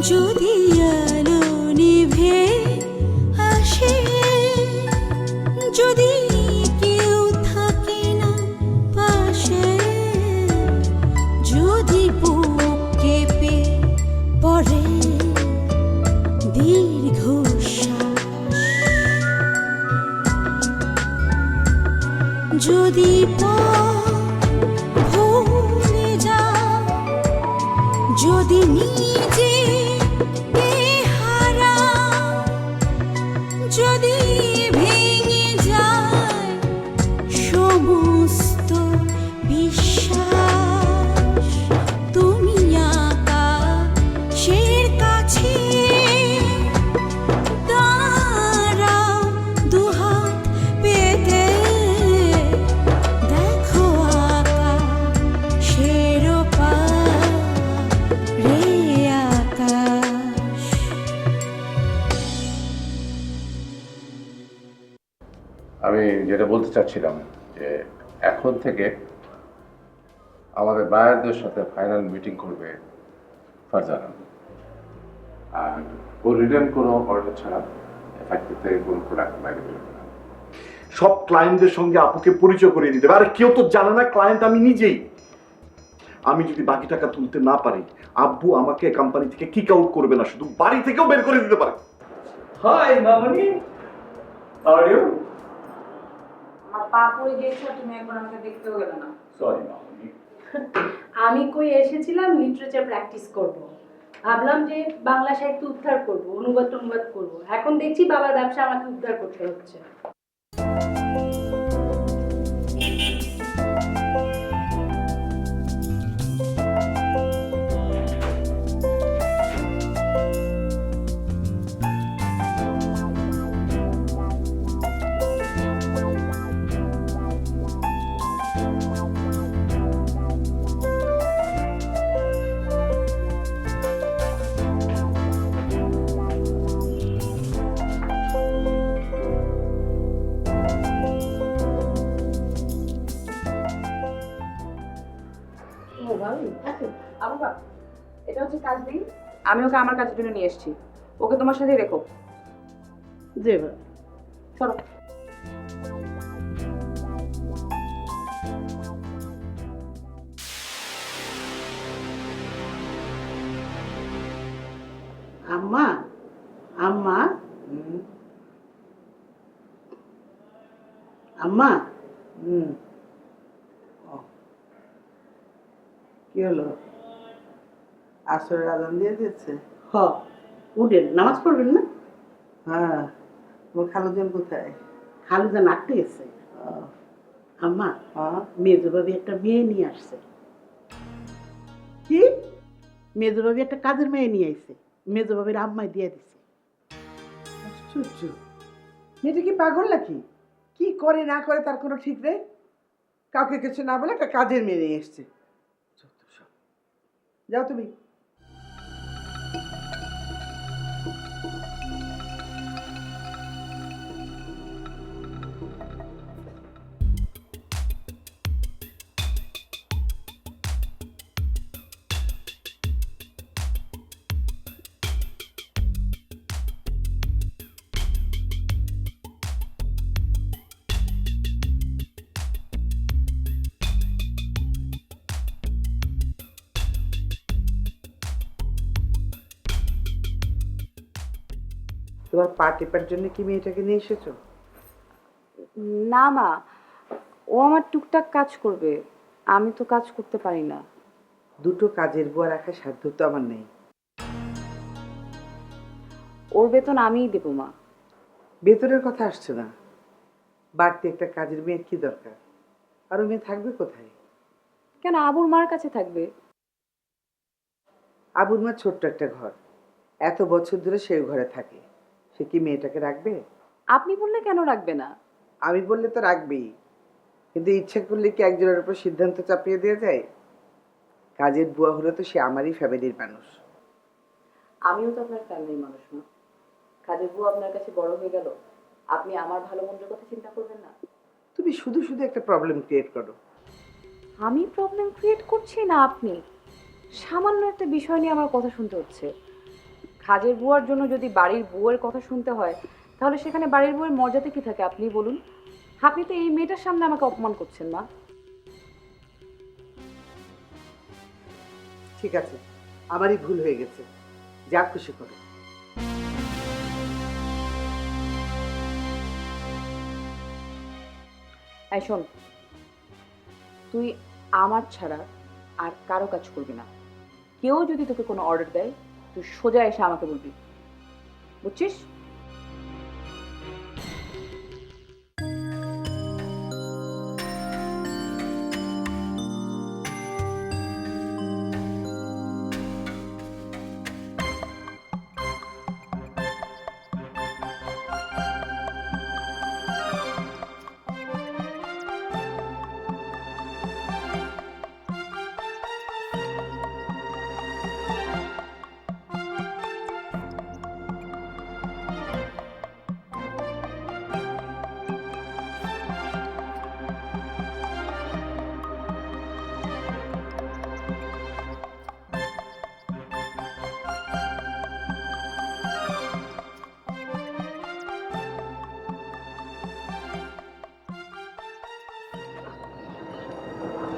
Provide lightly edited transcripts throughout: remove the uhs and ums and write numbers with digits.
যদি আলো নিভে আসে, যদি কেউ থাকে না পাশে, যদি বুক কেঁপে পড়ে দীর্ঘশ্বাস, যদি ভুলে যা, যদি নিজে হারা, যদি ভেঙে যায় সমস্ত বিশ্বাস, তুমি আকাশের কাছে দাঁড়াও দুহাত পেতে, দেখো আকাশের পারে আকাশ। আমি যেটা বলতে চাচ্ছিলাম যে এখন থেকে আমাদের বায়ারদের সাথে ফাইনাল মিটিং করবে ফারজানা, আর ও রিটার্ন কোনো অর্ডার ছাড়া ফ্যাক্টরি থেকে কোনো প্রোডাক্ট বাইরে বেরোবে না। সব ক্লায়েন্টদের সঙ্গে আপুকে পরিচয় করিয়ে দিতে হবে। আর কেউ তো জানে না ক্লায়েন্ট আমি নিজেই। আমি যদি বাকি টাকা তুলতে না পারি, আব্বু আমাকে কোম্পানি থেকে কিক আউট করবে না, শুধু বাড়ি থেকেও বের করে দিতে পারে। হাই মামনি, হাউ আর ইউ? আমার পা পড়ে গিয়েছে, তুমি একবার আমাকে দেখতেও গেলে না। সরি মামনি। আমি কই এসেছিলাম লিটারেচার প্র্যাকটিস করব। ভাবলাম যে বাংলা সাহিত্য উদ্ধার করব, অনুবাদ করব। এখন দেখছি বাবার ব্যবসা আমাকে উদ্ধার করতে হচ্ছে। এটা হচ্ছে কাজদি, আমি ওকে আমার কাজের জন্য নিয়ে এসেছি। ওকে তোমার সাথে রেখো। জি চলো। আম্মা, আম্মা, আম্মা, কি হলো? আসরের আজান দিয়ে দিয়েছে? হ, উঠেন, নামাজ পড়বেন না? হ্যাঁ। তোমার খালুজন কোথায়? খালুজান আটকে গেছে। আম্মা, মেজো ভাবি একটা মেয়ে নিয়ে আসছে। কি? মেজো ভাবি একটা কাজের মেয়ে নিয়ে আইছে, মেজো ভাবির আম্মাই দিয়ে দিছে। আশ্চর্য, মেয়েটা কি পাগল নাকি? কি করে না করে তার কোনো ঠিক নেই। কাউকে কিছু না বলে একটা কাজের মেয়ে নিয়ে এসছে। যত সব। যাও তুমি। তোমার পা টেপার জন্য কি মেয়েটাকে নিয়ে এসেছো? না মা, ও আমার টুকটাক কাজ করবে, আমি তো কাজ করতে পারি না। দুটো কাজের বুয়া রাখার সাধ্য তো আমার নেই। ওর বেতন আমিই দেবো মা। বেতনের কথা আসছে না, বাড়তি একটা কাজের মেয়ের কি দরকার? আর ও মেয়ে থাকবে কোথায়? কেন, আবুর মার কাছে থাকবে। আবুর মা ছোট্ট একটা ঘর, এত বছর ধরে সেই ঘরে থাকে, সে কি মেয়েটাকে রাখবে? আপনি বললে কেন রাখবে না? আমি বললে তো রাখবেই, কিন্তু ইচ্ছা করলে কি একজনের উপর সিদ্ধান্ত চাপিয়ে দেওয়া যায়? কাজের বুয়া হলে তো সে আমারই ফ্যামিলির মানুষ। আমিও তো আপনার ফ্যামিলির মানুষ না। কাজের বুয়া আপনার কাছে বড় হয়ে গেল, আপনি আমার ভালো মন্দের কথা চিন্তা করবেন না? তুমি শুধু শুধু একটা প্রবলেম ক্রিয়েট করো। আমি প্রবলেম ক্রিয়েট করছি না, আপনি। সামান্য একটা বিষয় নিয়ে আমার কথা শুনতে হচ্ছে। কাজের বুয়ার জন্য যদি বাড়ির বউয়ের কথা শুনতে হয় তাহলে সেখানে বাড়ির বউয়ের মর্যাদা কি থাকে আপনি বলুন? আপনি তো এই মেয়েটার সামনে আমাকে অপমান করছেন মা। ঠিক আছে, আমারই ভুল হয়ে গেছে, যা খুশি করো। এই শোন, তুই আমার ছাড়া আর কারো কাজ করবি না। কেউ যদি তোকে কোনো অর্ডার দেয় তুই সোজা এসে আমাকে বলবি, বুঝছিস?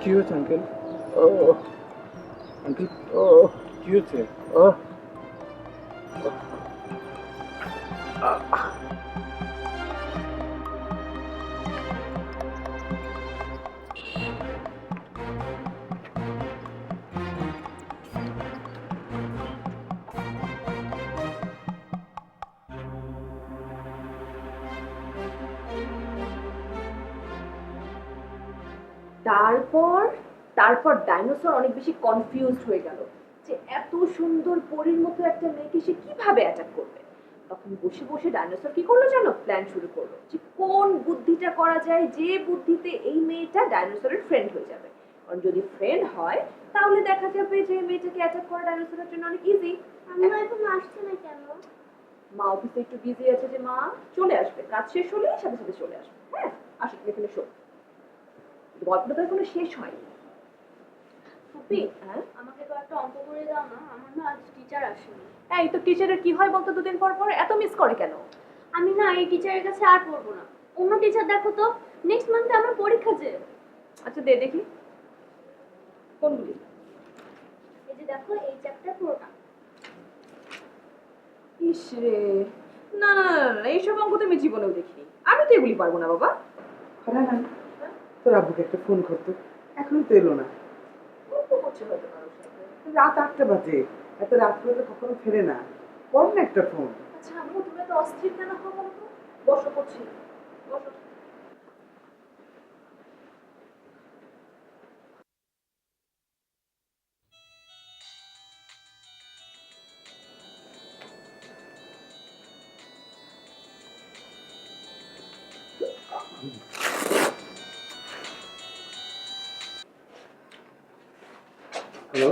কি হয়েছে আঙ্কেল? আঙ্কেল কি হয়েছে? তারপর তারপর ডাইনোসর অনেক বেশি কনফিউজড হয়ে গেল যে এত সুন্দর পরীর মতো একটা মেয়েকে সে কিভাবে অ্যাটাক করবে। তখন বসে বসে ডাইনোসর কি করলো জানো? প্ল্যান শুরু করলো যে কোন বুদ্ধিটা করা যায় যে বুদ্ধিতে এই মেয়েটা ডাইনোসরের ফ্রেন্ড হয়ে যাবে। কারণ যদি ফ্রেন্ড হয় তাহলে দেখা যাবে যে মেয়েটাকে অ্যাটাক করা ডাইনোসরের জন্য অনেক ইজি। আম্মা এখন আসছে না কেন? মা অফিসে একটু বিজি আছে যে মা চলে আসবে, কাজ শেষ হলে সাথে সাথে চলে আসবে। হ্যাঁ আসো, তুমি এখানে শো, গল্পটা তো এখনো শেষ হয়নি। ফুপি, হ্যাঁ আমাকে তো একটা অঙ্ক করে দাও না, আমার না আজ টিচার আসেনি। এই তো টিচারের কি হয় বলতো দুদিন পর পর? এত মিস করে কেন? আমি না এই টিচারের কাছে আর পড়বো না। অন্য টিচার দেখো তো, নেক্সট মান্থে আমার পরীক্ষা যে। আচ্ছা দে দেখি কোনগুলি। এই যে দেখো, এই চ্যাপ্টার পুরোটা। ইস রে, না না না না, এইসব অঙ্ক তো আমি জীবনেও দেখিনি। আমি তো এগুলি পারবো না বাবা। না, তোর আব্বুকে একটা ফোন করতো, এখনো তো এলো না। গল্প করছে হয়তো কারোর সাথে। রাত 8টা বাজে, এত রাত করে তো কখনো ফেরে না। কর না একটা ফোন। আচ্ছা আম্মু তুমি তো অস্থির কেন হও বলো তো? বসো, করছি, বসো। হ্যালো,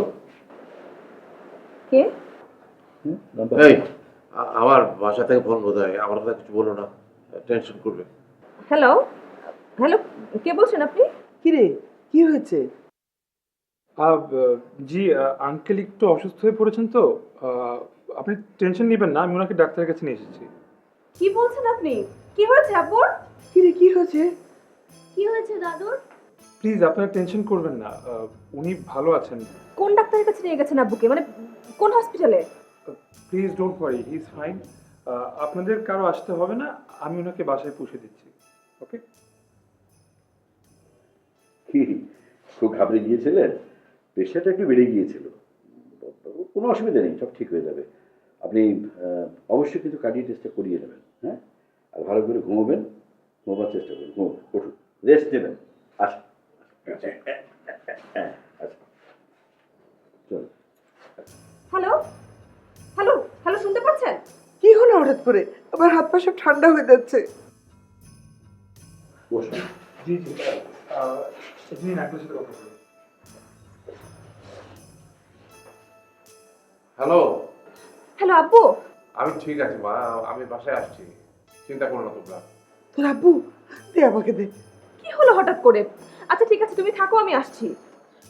কে? এই আমার বাসা থেকে ফোন বোধ হয়, আমার কথা কিছু বলো না, টেনশন করবে। হ্যালো হ্যালো, কে বলছেন আপনি? কি রে, কি হয়েছে? জি আঙ্কেল একটু অসুস্থ হয়ে পড়েছেন তো, আপনি টেনশন নেবেন না, আমি ওনাকে ডাক্তারের কাছে নিয়ে এসেছি। কি বলছেন আপনি? কি হয়েছে আপুর? কি রে, কি হয়েছে? কি হয়েছে দাদুর? প্লিজ আপনারা টেনশন করবেন না, উনি ভালো আছেন। কোন ডাক্তারের কাছে নিয়ে গেছেন আব্বুকে? মানে কোন হসপিটালে? Please don't worry, he is fine. আপনাদের কারো আসতে হবে না, আমি ওনাকে বাসায় পৌঁছে দিচ্ছি। ওকে? কি খুব ঘাবড়ে গিয়েছিলেন? প্রেশারটা একটু বেড়ে গিয়েছিল। কোনো অসুবিধা নেই, সব ঠিক হয়ে যাবে। আপনি অবশ্যই কিন্তু কার্ডিও টেস্টটা করিয়ে নেবেন, হ্যাঁ? আর ভালো করে ঘুমোবেন, ঘুমোবার চেষ্টা করবেন, ঘুমোবেন, উঠুন, রেস্ট নেবেন। আসুন, আচ্ছা চলো। হ্যালো হ্যালো হ্যালো, শুনতে পাচ্ছেন? কি হলো হঠাৎ করে? আমার হাত পা সব ঠান্ডা হয়ে যাচ্ছে। বসুন। জি জি, এমনি আপনার সাথে কথা বলুন। হ্যালো, হ্যালো আব্বু। আমি ঠিক আছি মা, আমি বাসায় আসছি, চিন্তা করো না তোমরা। তোর আব্বু, দে আমাকে দে। কি হলো হঠাৎ করে? আচ্ছা ঠিক আছে, তুমি থাকো, আমি আসছি।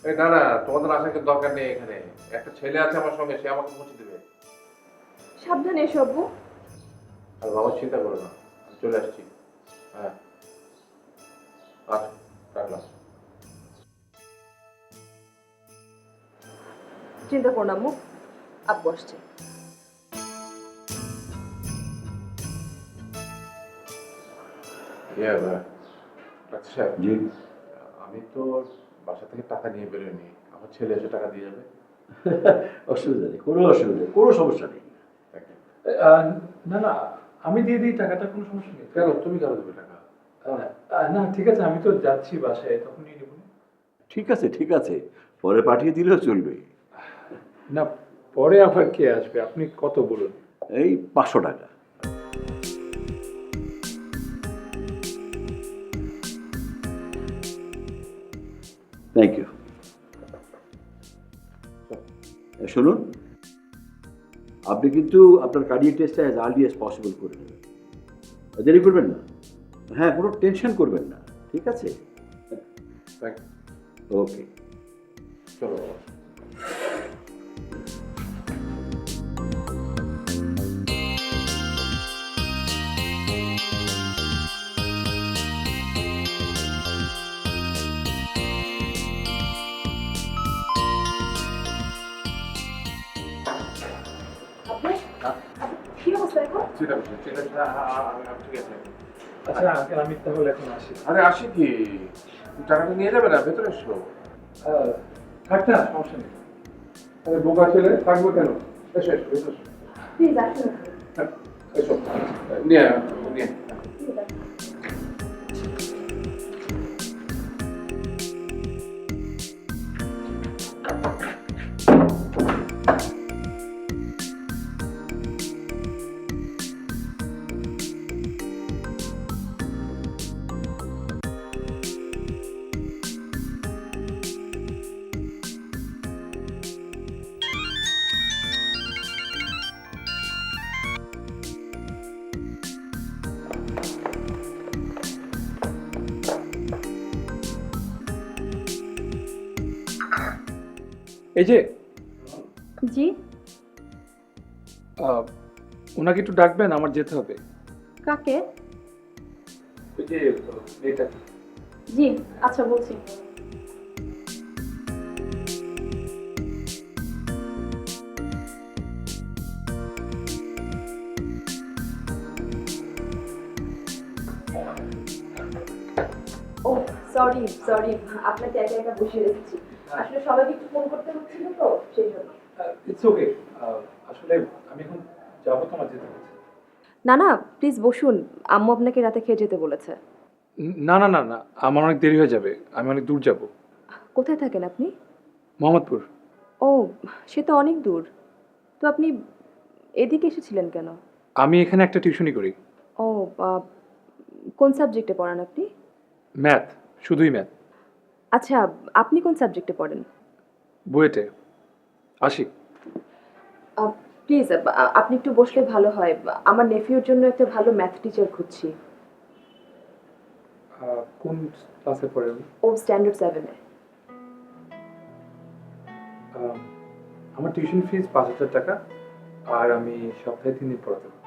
এই না না, তোমাদের আসার কিছু দরকার নেই, এখানে একটা ছেলে আছে আমার সঙ্গে, সে আমাকে পৌঁছে দেবে। সাবধানে এসো আব্বু। আর বাবা চিন্তা করো না, আমি চলে আসছি। হ্যাঁ, আচ্ছা, রাখলাম। চিন্তা করো না আম্মু, আব্বু আসছে। ডাক্তার সাহেব, জি। আমি তো বাসা থেকে টাকা নিয়ে বেরোয়নি, আমার ছেলে এসে টাকা দিয়ে যাবে। অসুবিধা নেই, কোনো অসুবিধা নেই, কোনো সমস্যা নেই। না না, আমি দিয়ে দিই টাকাটা, কোনো সমস্যা নেই। কেন, তুমি কেন দেবে টাকা? না ঠিক আছে, আমি তো যাচ্ছি বাসায়, তখন নিয়ে নেব। ঠিক আছে, ঠিক আছে, পরে পাঠিয়ে দিলেও চলবে। না, পরে আবার কে আসবে, আপনি কত বলুন? এই 500 টাকা। Thank you. শুনুন, আপনি কিন্তু আপনার কার্ডিয়াক টেস্টটা অ্যাজ আর্লি অ্যাজ পসিবল করে নেবেন, দেরি করবেন না। হ্যাঁ, কোনো টেনশন করবেন না, ঠিক আছে? Thank you. ওকে। চলো বাবা। কি অবস্থা এখন? ঠিক আছে, ঠিক আছে, ঠিক আছে। আচ্ছা আঙ্কেল, আমি তাহলে এখন আসি। আরে আসি কি, তুমি টাকাটা নিয়ে যাবে না, ভেতরে এসো। থাক না, সমস্যা নেই। আরে বোকা ছেলে, থাকবো কেন? এসো এসো এসো এসো। প্লিজ আসুন। এসো, নিয়ে নিয়ে। এই যে জি, ওনাকে একটু ডাকবেন, আমার যেতে হবে। কাকে? ওই যে মেয়েটা। জি, আচ্ছা বলছি। ও সরি সরি, আপনাকে একা একা বসিয়ে রেখেছি। আসলে সবাইকে একটু ফোন করতে হচ্ছিল তো, সেই জন্য। It's okay. আসলে আমি এখন যাবো, তোমার যেতে হচ্ছে। না না, প্লিজ বসুন, আম্মু আপনাকে রাতে খেয়ে যেতে বলেছে। না না না না, আমার অনেক দেরি হয়ে যাবে, আমি অনেক দূর যাব। কোথায় থাকেন আপনি? মোহাম্মদপুর। ও, সে তো অনেক দূর। তো আপনি এদিকে এসেছিলেন কেন? আমি এখানে একটা টিউশনি করি। ও, কোন সাবজেক্টে পড়ান আপনি? ম্যাথ, শুধুই ম্যাথ। আচ্ছা, আপনি কোন সাবজেক্টে পড়েন? বুয়েটে। আসি। প্লিজ আপনি একটু বসলে ভালো হয়, আমার নেফিউর জন্য একটা ভালো ম্যাথ টিচার খুঁজছি। কোন ক্লাসে পড়ে উনি? ও স্ট্যান্ডার্ড 7-এ। আমার টিউশন ফিস 5,000 টাকা, আর আমি সপ্তাহে 3 দিন পড়াতে পারি।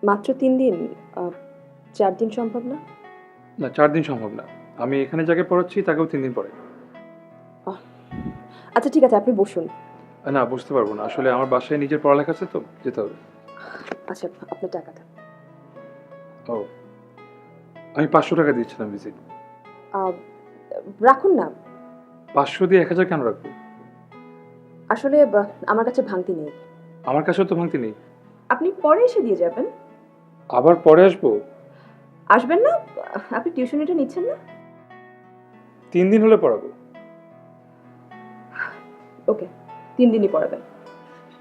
মাত্র 3 দিন? 4 দিন সম্ভব না? না, 4 দিন সম্ভব না, আমি এখানে যাকে পড়াচ্ছি তাকেও 3 দিন পড়ে। আচ্ছা ঠিক আছে, আপনি বসুন। না, বুঝতে পারবো না, আসলে আমার বাসায় নিজের পড়ালেখা আছে তো, যেতে হবে। আচ্ছা, আপনার টাকাটা। ও, আমি 500 টাকা দিয়েছিলাম ভিজিট। রাখুন না। 500 দিয়ে 1000 কেন রাখবো? আসলে আমার কাছে ভাঙতি নেই। আমার কাছেও তো ভাঙতি নেই। আপনি পরে এসে দিয়ে যাবেন। আবার পরে আসবো? আসবেন না? আপনি টিউশনিটা নিচ্ছেন না? 3 দিন হলে পড়াবো। ওকে, 3 দিনই পড়াবেন।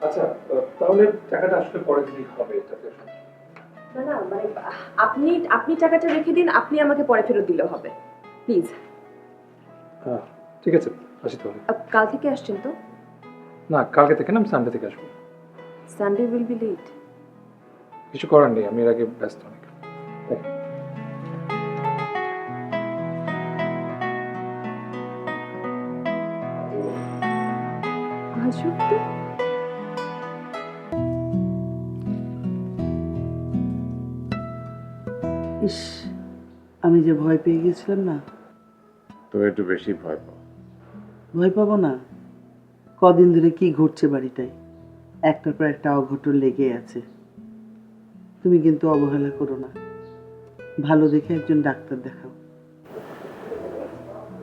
আচ্ছা, তাহলে টাকাটা আসলে পরে দিলেই হবে, এটাতে না না, মানে আপনি টাকাটা রেখে দিন, আপনি আমাকে পরে ফেরত দিলেও হবে, প্লিজ। হ্যাঁ ঠিক আছে, আসি তাহলে। কাল থেকে আসছেন তো? না, কালকে থেকে না, আমি সানডে থেকে আসবো। Sunday will be late. কিছু করার নেই, আমি এর আগে ব্যস্ত অনেক। আসুন তো। ইস, আমি যে ভয় পেয়ে গিয়েছিলাম না। তুমি একটু বেশি ভয় পাও। ভয় পাবো না? কদিন ধরে কি ঘটছে বাড়িটায়, একটার পর একটা অঘটন লেগে আছে। তুমি কিন্তু অবহেলা করো না, ভালো দেখে একজন ডাক্তার দেখাও।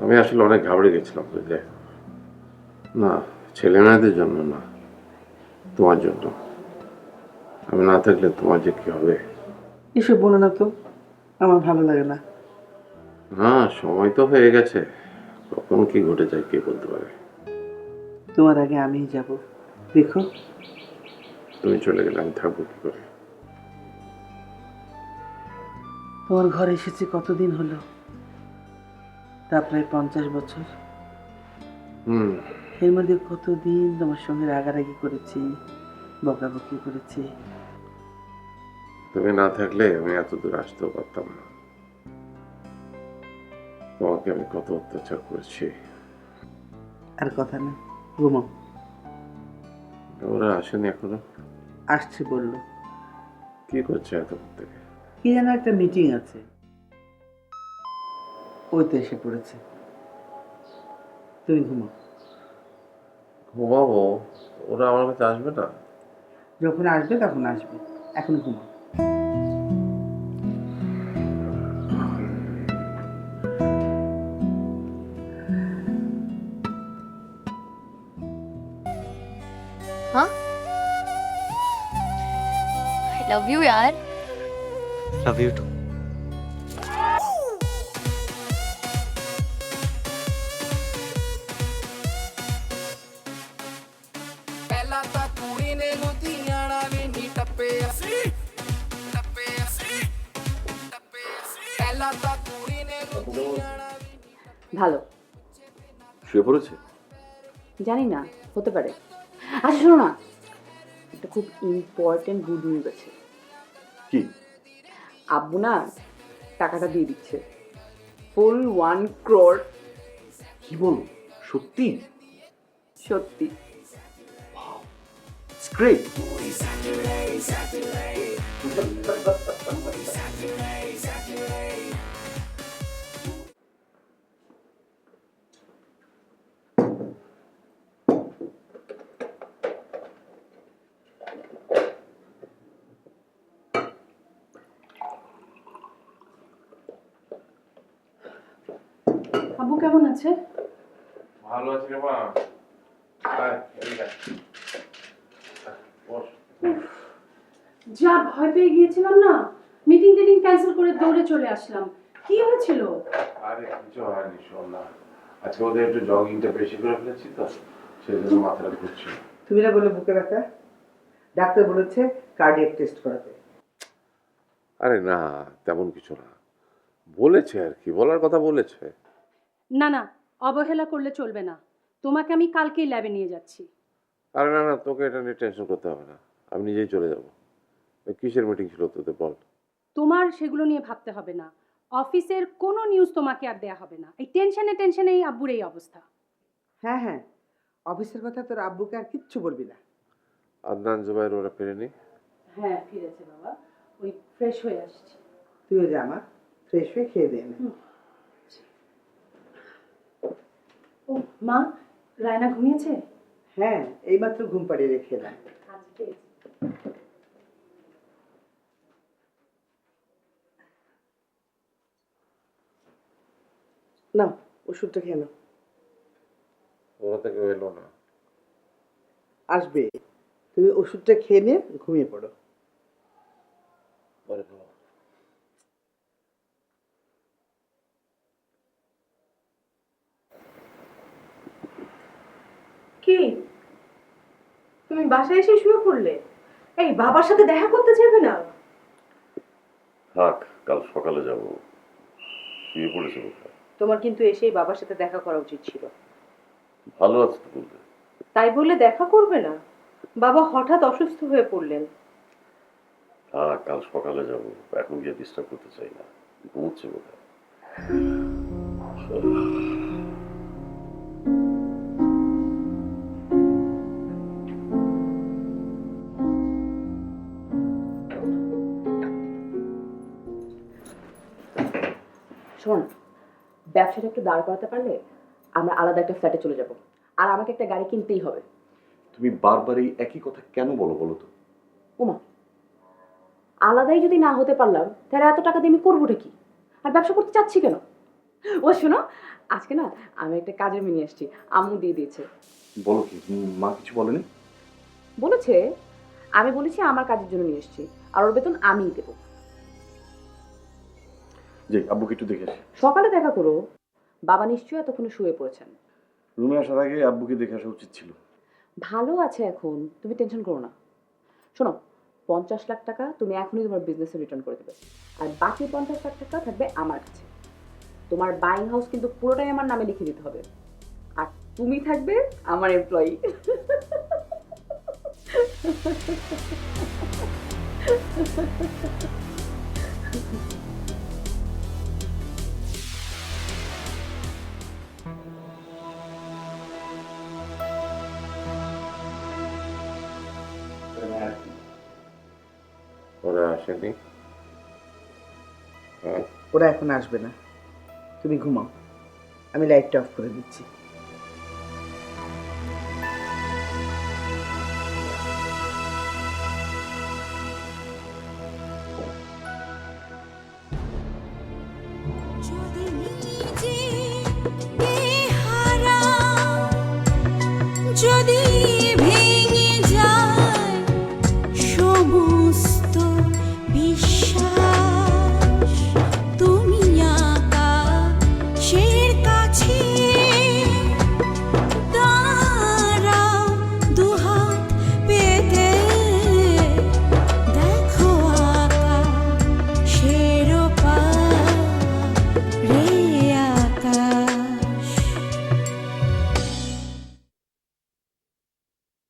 আমি আসলে অনেক ঘাবড়ে গেছিলাম বুঝলে। না, ছেলে মেয়েদের জন্য না, তোমার জন্য। আমি না থাকলে তোমার যে কি হবে। এসব বলো না তো, আমার ভালো লাগে না। না, সময় তো হয়ে গেছে, কখন কি ঘটে যায় কে বলতে পারে। তোমার আগে আমিই যাব, দেখো। তুমি চলে গেলে আমি থাকবো কি করে? তোমার ঘরে এসেছি কতদিন হলো? তা প্রায় 50 বছর। এর মধ্যে কতদিন তোমার সঙ্গে রাগারাগি করেছি, বকাবকি করেছি। তুমি না থাকলে আমি এত দূর আসতেও পারতাম না। তোমাকে আমি কত অত্যাচার করেছি। আর কথা না, ঘুমাও। ওরা আসেনি এখনো? আসছে বললো। কি করছে এতক্ষণ থেকে? কি যেন একটা মিটিং আছে, ওই তো এসে পড়েছে। তুমি ঘুমাও। ঘুমাবো? ওরা আমার কাছে আসবে না? যখন আসবে তখন আসবে, এখন ঘুমাও। हाँ आई लव यू यार। Love you too. ਪਹਿਲਾਂ ਤਾਂ ਕੁੜੀ ਨੇ ਲੁਧਿਆਣਾ ਵੀ ਨੀ ਟੱਪਿਆ ਸੀ ਪਹਿਲਾਂ ਤਾਂ ਕੁੜੀ ਨੇ ਲੁਧਿਆਣਾ ਵੀ ਨੀ ভালো। শুয়ে পড়েছে? জানি না, হতে পারে। আচ্ছা শোনো না, একটা খুব ইম্পর্টেন্ট গুড নিউজ আছে। কি? আব্বু না টাকাটা দিয়ে দিচ্ছে, ফুল 1 crore। কি বল, সত্যি? সত্যি। It's great. আব্বু কেমন আছে? ভালো আছি রে মা। আয়, এদিকে আয়। বস। যা ভয় পেয়ে গিয়েছিলাম না, মিটিং টিটিং ক্যান্সেল করে দৌড়ে চলে আসলাম। কি হয়েছিল? আরে কিছু হয়নি, শোন না, আজকে ওদের একটু জগিংটা বেশি করে ফেলেছি তো, সেই জন্য মাথাটা ঘুরছে। তুমি না বলে বুকে ব্যথা, ডাক্তার বলেছে কার্ডিয়াক টেস্ট করাতে। আরে না, তেমন কিছু না, বলেছে আর কি, বলার কথা বলেছে। না না, অবহেলা করলে চলবে না। তোমাকে আমি কালকেই ল্যাবে নিয়ে যাচ্ছি। আরে না না, তোকে এটা নিয়ে টেনশন করতে হবে না, আমি নিজেই চলে যাব। কিসের মিটিং ছিল তোদের বল? তোমার সেগুলো নিয়ে ভাবতে হবে না, অফিসের কোনো নিউজ তোমাকে আর দেয়া হবে না। এই টেনশনে আব্বুর এই অবস্থা। হ্যাঁ হ্যাঁ, অফিসের কথা তোর আব্বুকে আর কিচ্ছু বলবি না। আদনান জুবাইর ওরা ফেরেনি? হ্যাঁ ফিরেছে বাবা, ওই ফ্রেশ হয়ে আসছি। তুইও যা মা, ফ্রেশ হয়ে খেয়ে দে না। ও মা, রায়না ঘুমিয়েছে? হ্যাঁ, এইমাত্র ঘুম পাড়িয়ে রেখে এলাম। না, ওষুধটা খেয়ে নাও। ওরা থেকে এলো না। আসবে, তুমি ওষুধটা খেয়ে নিয়ে ঘুমিয়ে পড়ো। পরে খাবো। কি তুমি বাসায় এসে শুয়ে পড়লে? এই বাবার সাথে দেখা করতে যাবে না? থাক, কাল সকালে যাব। শুয়ে পড়েছে কোথায়? তোমার কিন্তু এসেই বাবার সাথে দেখা করা উচিত ছিল। ভালো আছে তো বলতে। তাই বলে দেখা করবে না? বাবা হঠাৎ অসুস্থ হয়ে পড়লেন। থাক, কাল সকালে যাব, এখন গিয়ে ডিস্টার্ব করতে চাই না। ঘুমোচ্ছে কোথায়? শোন, ব্যবসাটা একটু দাঁড় করাতে পারলে আমরা আলাদা একটা ফ্ল্যাটে চলে যাব, আর আমাকে একটা গাড়ি কিনতেই হবে। তুমি বারবার এই একই কথা কেন বলো বলো তো? ওমা, আলাদাই যদি না হতে পারলাম তাহলে এত টাকা দিয়ে আমি করবোটা কি? আর ব্যবসা করতে চাচ্ছি কেন? ও শোনো, আজকে না আমি একটা কাজের মেয়ে নিয়ে এসেছি, আম্মু দিয়ে দিয়েছে। বলো কি, মা কিছু বলেনি? বলেছে, আমি বলেছি আমার কাজের জন্য নিয়ে এসেছি, আর ওর বেতন আমিই দেবো। যে আব্বুকে একটু দেখে আসি। সকালে দেখা করো, বাবা নিশ্চয়ই এতক্ষণে শুয়ে পড়েছেন। রুমে আসার আগে আব্বুকে দেখে আসা উচিত ছিল। ভালো আছে এখন, তুমি টেনশন করো না। শোনো, 50 লাখ টাকা তুমি এখনই তোমার বিজনেসে রিটার্ন করে দেবে, আর বাকি 50 লাখ টাকা থাকবে আমার কাছে। তোমার বাইং হাউস কিন্তু পুরোটাই আমার নামে লিখে দিতে হবে, আর তুমি থাকবে আমার এমপ্লয়ি। ওরা আসেনি? ওরা এখন আসবে না, তুমি ঘুমাও, আমি লাইটটা অফ করে দিচ্ছি।